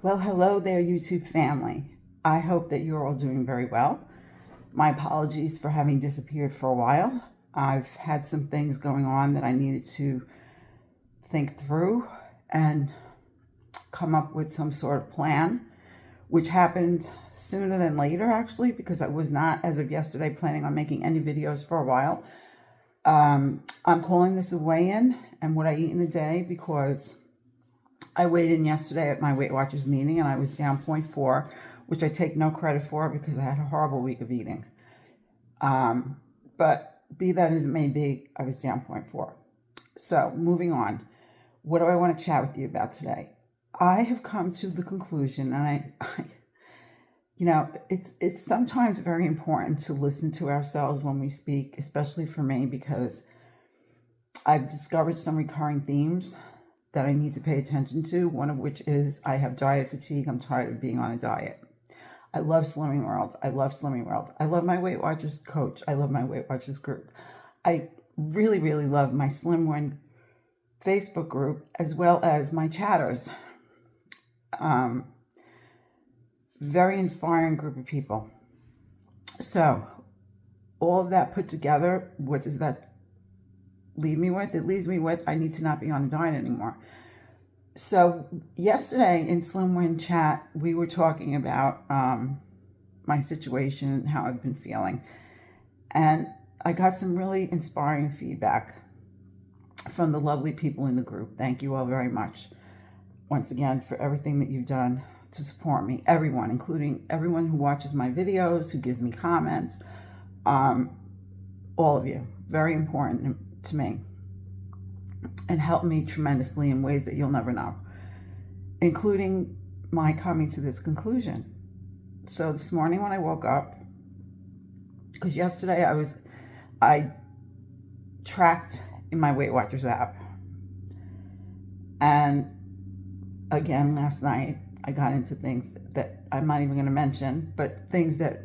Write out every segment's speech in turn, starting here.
Well, hello there, YouTube family. I hope that you're all doing very well. My apologies for having disappeared for a while. I've had some things going on that I needed to think through and come up with some sort of plan, which happened sooner than later, actually, because I was not, as of yesterday, planning on making any videos for a while. I'm calling this a weigh-in and what I eat in a day because I weighed in yesterday at my Weight Watchers meeting and I was down 0.4, which I take no credit for because I had a horrible week of eating. But be that as it may be, I was down 0.4. So moving on, what do I want to chat with you about today? I have come to the conclusion, and it's sometimes very important to listen to ourselves when we speak, especially for me, because I've discovered some recurring themes that I need to pay attention to, one of which is I have diet fatigue. I'm tired of being on a diet. I love Slimming World. I love Slimming World. I love my Weight Watchers coach. I love my Weight Watchers group. I really, really love my Slim One Facebook group as well as my chatters. Very inspiring group of people. So all of that put together, what does that leave me with? It leaves me with I need to not be on a diet anymore. So yesterday in Slim Win chat, we were talking about my situation and how I've been feeling. And I got some really inspiring feedback from the lovely people in the group. Thank you all very much, once again, for everything that you've done to support me. Everyone, including everyone who watches my videos, who gives me comments, all of you. Very important to me and helped me tremendously in ways that you'll never know, including my coming to this conclusion. So this morning when I woke up, because yesterday I tracked in my Weight Watchers app, and again last night I got into things that I'm not even going to mention, but things that,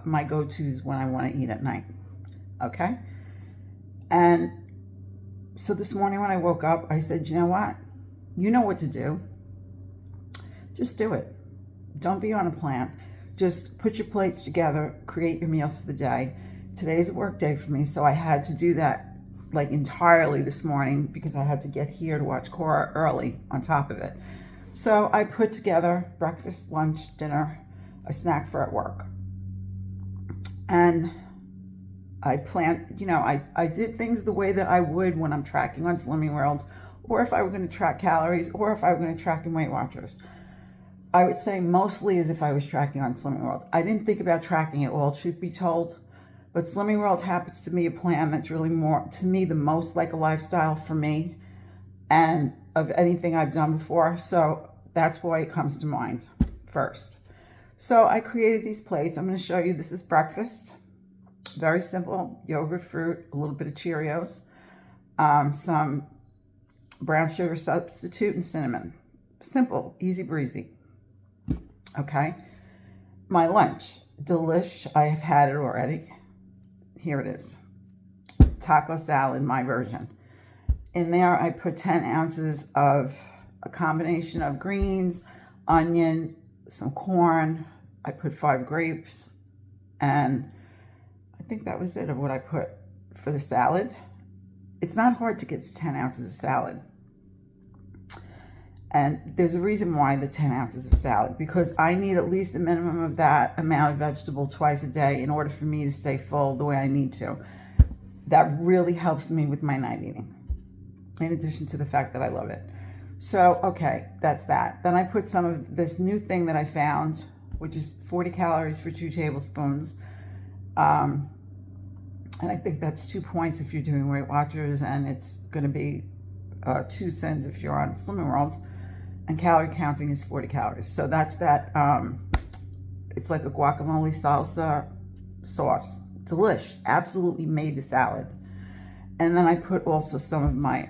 my go-tos when I want to eat at night. Okay? And so this morning when I woke up, I said, you know what? You know what to do. Just do it. Don't be on a plan. Just put your plates together, create your meals for the day. Today's a work day for me, so I had to do that like entirely this morning because I had to get here to watch Cora early on top of it. So I put together breakfast, lunch, dinner, a snack for at work. And I planned, I did things the way that I would when I'm tracking on Slimming World, or if I were going to track calories, or if I were going to track in Weight Watchers. I would say mostly as if I was tracking on Slimming World. I didn't think about tracking at all, truth be told. But Slimming World happens to be a plan that's really more, to me, the most like a lifestyle for me and of anything I've done before. So that's why it comes to mind first. So I created these plates. I'm going to show you. This is breakfast. Very simple. Yogurt, fruit, a little bit of Cheerios, some brown sugar substitute, and cinnamon. Simple, easy breezy. Okay. My lunch. Delish. I have had it already. Here it is. Taco salad, my version. In there, I put 10 ounces of a combination of greens, onion, some corn. I put 5 grapes, and I think that was it of what I put for the salad. It's not hard to get to 10 ounces of salad. And there's a reason why the 10 ounces of salad, because I need at least a minimum of that amount of vegetable twice a day in order for me to stay full the way I need to. That really helps me with my night eating, in addition to the fact that I love it. So, okay, that's that. Then I put some of this new thing that I found, which is 40 calories for 2 tablespoons. And I think that's 2 points if you're doing Weight Watchers, and it's going to be 2 cents if you're on Slimming World. And calorie counting is 40 calories. So that's that. It's like a guacamole salsa sauce. Delish. Absolutely made the salad. And then I put also some of my,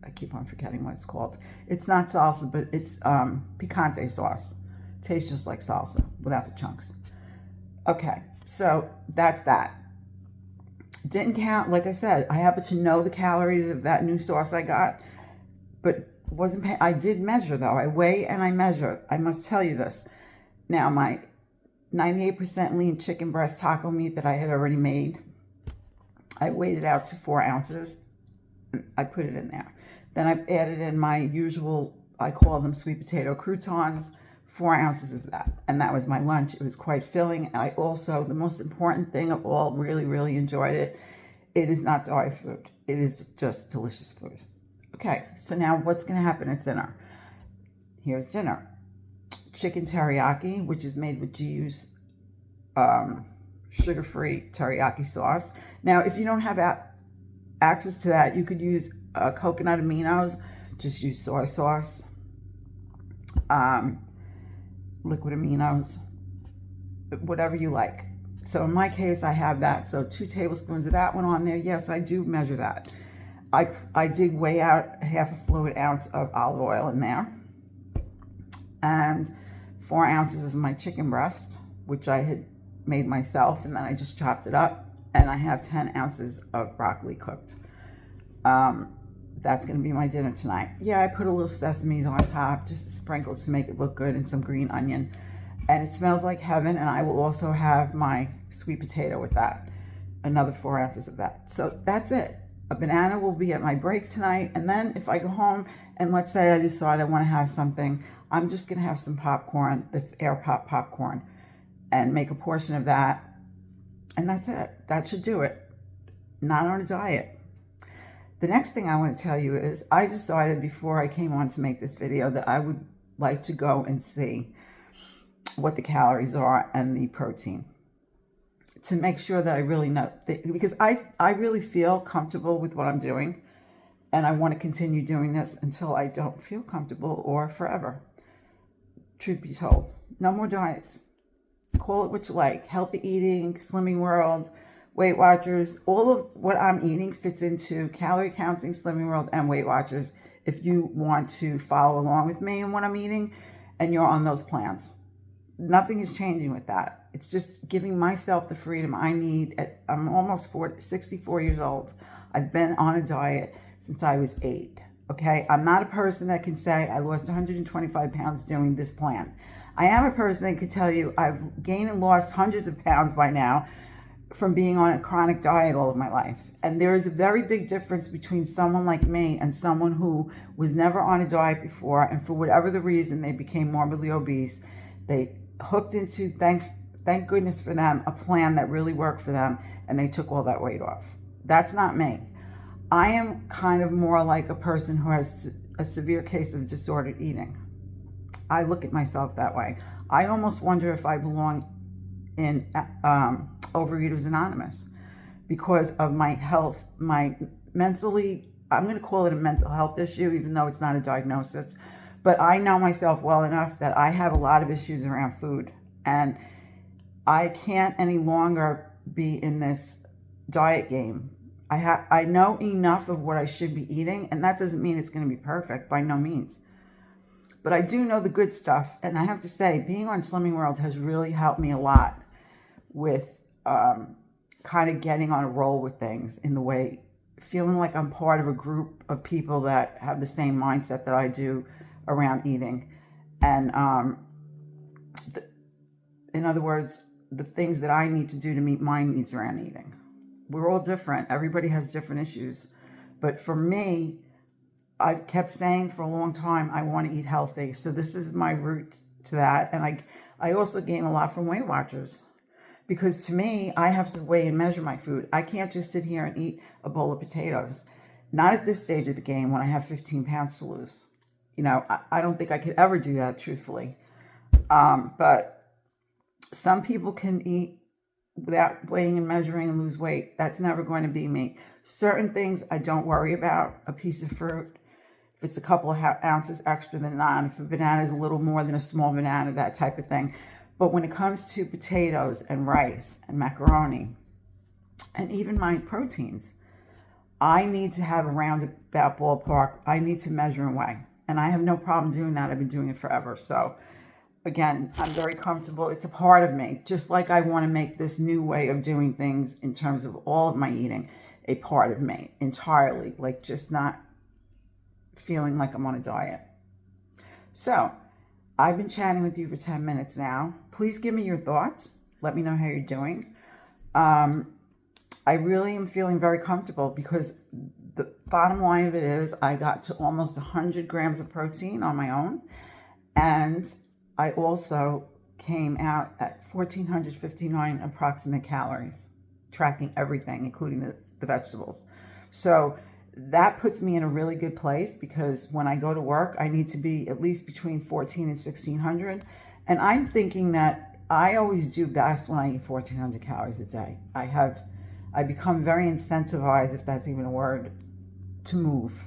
I keep on forgetting what it's called. It's not salsa, but it's picante sauce. Tastes just like salsa without the chunks. Okay, so that's that. Didn't count, like I said, I happen to know the calories of that new sauce I got, but wasn't paying. I did measure though. I weigh and I measure. I must tell you this. Now my 98% lean chicken breast taco meat that I had already made, I weighed it out to 4 ounces. I put it in there. Then I added in my usual, I call them sweet potato croutons, 4 ounces of that. And that was my lunch. It was quite filling. And I also, the most important thing of all, really enjoyed it. It is not dry food. It is just delicious food. Okay, so now what's going to happen at dinner? Here's dinner. Chicken teriyaki, which is made with GU's sugar-free teriyaki sauce. Now, if you don't have access to that, you could use coconut aminos. Just use soy sauce, liquid aminos, whatever you like. So in my case, I have that. So 2 tablespoons of that one on there. Yes, I do measure that. I did weigh out half a fluid ounce of olive oil in there. And 4 ounces of my chicken breast, which I had made myself, and then I just chopped it up. And I have 10 ounces of broccoli cooked. That's going to be my dinner tonight. Yeah, I put a little sesame on top, just a sprinkle to make it look good, and some green onion. And it smells like heaven. And I will also have my sweet potato with that. Another 4 ounces of that. So that's it. A banana will be at my break tonight. And then if I go home and let's say I decide I want to have something, I'm just going to have some popcorn that's air pop popcorn and make a portion of that. And that's it. That should do it. Not on a diet. The next thing I want to tell you is I decided before I came on to make this video that I would like to go and see what the calories are and the protein, to make sure that I really know, because I really feel comfortable with what I'm doing, and I want to continue doing this until I don't feel comfortable or forever. Truth be told, no more diets. Call it what you like. Healthy eating, Slimming World, Weight Watchers. All of what I'm eating fits into calorie counting, Slimming World, and Weight Watchers if you want to follow along with me in what I'm eating and you're on those plans. Nothing is changing with that. It's just giving myself the freedom I need. I'm almost 64 years old. I've been on a diet since I was 8. Okay, I'm not a person that can say I lost 125 pounds doing this plan. I am a person that could tell you I've gained and lost hundreds of pounds by now from being on a chronic diet all of my life. And there is a very big difference between someone like me and someone who was never on a diet before, and for whatever the reason they became morbidly obese. They hooked into, thank goodness for them, a plan that really worked for them, and they took all that weight off. That's not me. I am kind of more like a person who has a severe case of disordered eating. I look at myself that way. I almost wonder if I belong in Overeaters Anonymous because of my health, my mentally, I'm going to call it a mental health issue, even though it's not a diagnosis. But I know myself well enough that I have a lot of issues around food, and I can't any longer be in this diet game. I know enough of what I should be eating, and that doesn't mean it's going to be perfect, by no means. But I do know the good stuff, and I have to say, being on Slimming World has really helped me a lot with kind of getting on a roll with things in the way, feeling like I'm part of a group of people that have the same mindset that I do around eating. And in other words, the things that I need to do to meet my needs around eating. We're all different. Everybody has different issues. But for me, I've kept saying for a long time, I want to eat healthy. So this is my route to that. And I also gain a lot from Weight Watchers. Because to me, I have to weigh and measure my food. I can't just sit here and eat a bowl of potatoes. Not at this stage of the game when I have 15 pounds to lose. You know, I don't think I could ever do that, truthfully. But some people can eat without weighing and measuring and lose weight. That's never going to be me. Certain things I don't worry about. A piece of fruit, if it's a couple of ounces extra than not. If a banana is a little more than a small banana, that type of thing. But when it comes to potatoes and rice and macaroni, and even my proteins, I need to have a roundabout ballpark. I need to measure and weigh. And I have no problem doing that. I've been doing it forever. So again, I'm very comfortable. It's a part of me. Just like I want to make this new way of doing things in terms of all of my eating a part of me entirely. Like just not feeling like I'm on a diet. So I've been chatting with you for 10 minutes now. Please give me your thoughts. Let me know how you're doing. I really am feeling very comfortable because the bottom line of it is I got to almost 100 grams of protein on my own. And I also came out at 1,459 approximate calories, tracking everything, including the vegetables. So that puts me in a really good place because when I go to work, I need to be at least between 14 and 1,600. And I'm thinking that I always do best when I eat 1,400 calories a day. I become very incentivized, if that's even a word, to move.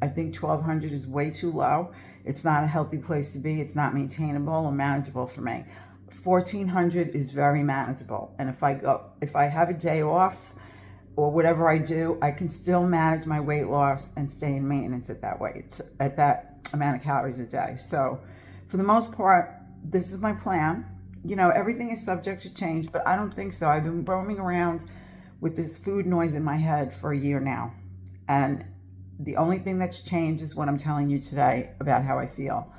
I think 1,200 is way too low. It's not a healthy place to be. It's not maintainable or manageable for me. 1,400 is very manageable. And if I have a day off or whatever I do, I can still manage my weight loss and stay in maintenance at that weight, at that amount of calories a day. So for the most part, this is my plan. You know, everything is subject to change, but I don't think so. I've been roaming around with this food noise in my head for a year now. And the only thing that's changed is what I'm telling you today about how I feel.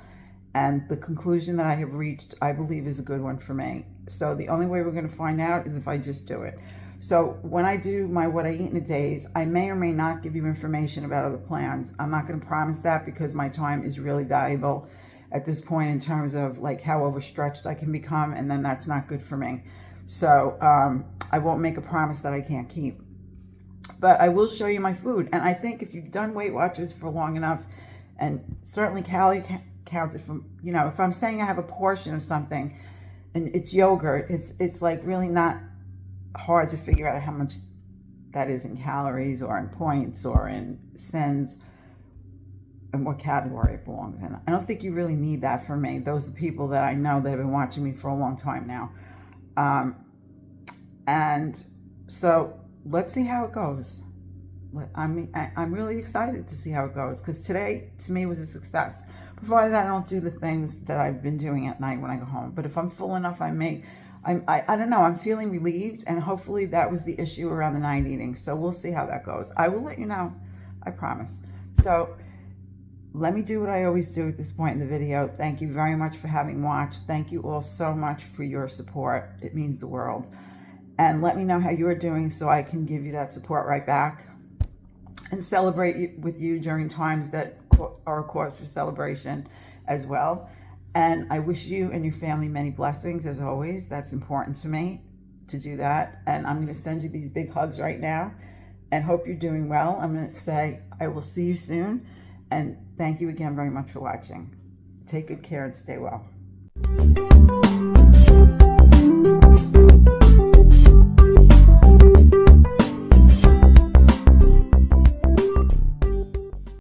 And the conclusion that I have reached, I believe, is a good one for me. So the only way we're going to find out is if I just do it. So when I do my what I eat in a days, I may or may not give you information about other plans. I'm not going to promise that because my time is really valuable at this point in terms of like how overstretched I can become, and then that's not good for me. So I won't make a promise that I can't keep. But I will show you my food. And I think if you've done Weight Watchers for long enough, and certainly calorie counts, if I'm saying I have a portion of something and it's yogurt, it's like really not hard to figure out how much that is in calories or in points or in cents and what category it belongs in. I don't think you really need that for me. Those are people that I know that have been watching me for a long time now. And so let's see how it goes. I'm really excited to see how it goes because today, to me, was a success. Provided I don't do the things that I've been doing at night when I go home. But if I'm full enough, I don't know. I'm feeling relieved, and hopefully that was the issue around the night eating. So we'll see how that goes. I will let you know. I promise. So let me do what I always do at this point in the video. Thank you very much for having watched. Thank you all so much for your support. It means the world. And let me know how you're doing so I can give you that support right back and celebrate with you during times that are a cause for celebration as well. And I wish you and your family many blessings as always. That's important to me to do that. And I'm going to send you these big hugs right now and hope you're doing well. I'm going to say I will see you soon. And thank you again very much for watching. Take good care and stay well.